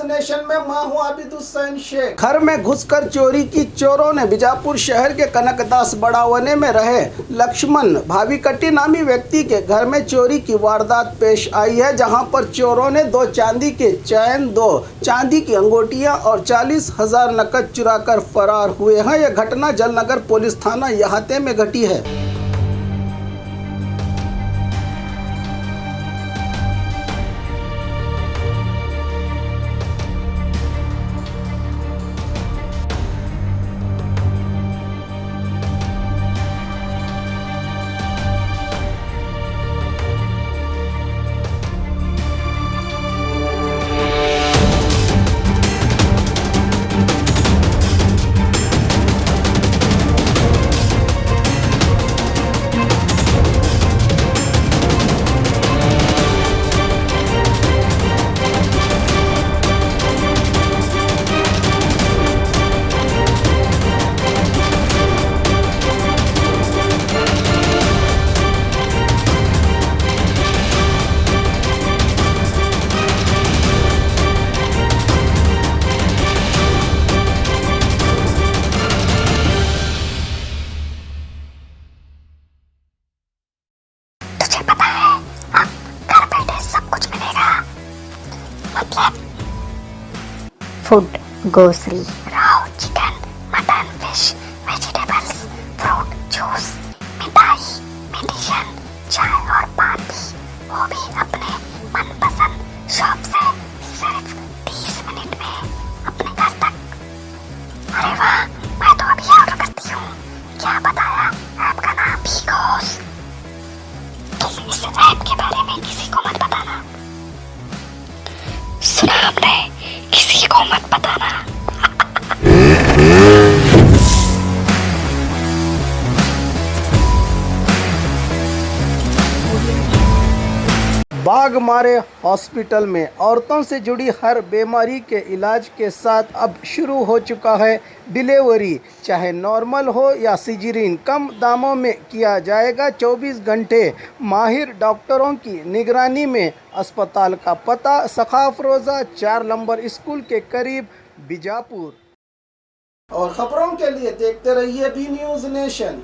Nation में मैं हूं आबिद हुसैन शेख। घर में घुसकर चोरी की चोरों ने बीजापुर शहर के कनकदास बड़ावने में रहे लक्ष्मण भाविकट्टी नामी व्यक्ति के घर में चोरी की वारदात पेश आई है, जहां पर चोरों ने 2 चांदी के चैन, 2 चांदी की अंगूठियां और 40,000 नकद चुरा कर फरार हुए हैं। यह घटना जलनगर पुलिस थाना यहाते में घटी है। पता है अब घर बैठे सब कुछ मिलेगा, मतलब food, grocery, Rao, chicken, mutton, fish, vegetables, fruit, juice, मिठाई, मेडिसिन, चाय और पान भी, वो भी अपने मनपसंद शॉप से सिर्फ 30 मिनट में अपने घर तक। अरे वाह, मैं तो अभी ऑर्डर करती हूँ। क्या बताया? ऐप का नाम बिगोस। तुम इस ऐप के बारे में किसी को मत बताना। सुना हमने, किसी को मत बताना। बाघमारे हॉस्पिटल में औरतों से जुड़ी हर बीमारी के इलाज के साथ अब शुरू हो चुका है डिलीवरी। चाहे नॉर्मल हो या सिजेरियन, कम दामों में किया जाएगा। 24 घंटे माहिर डॉक्टरों की निगरानी में। अस्पताल का पता सखाफ रोज़ा 4 नंबर स्कूल के करीब, बीजापुर। और खबरों के लिए देखते रहिए बी न्यूज़ नेशन।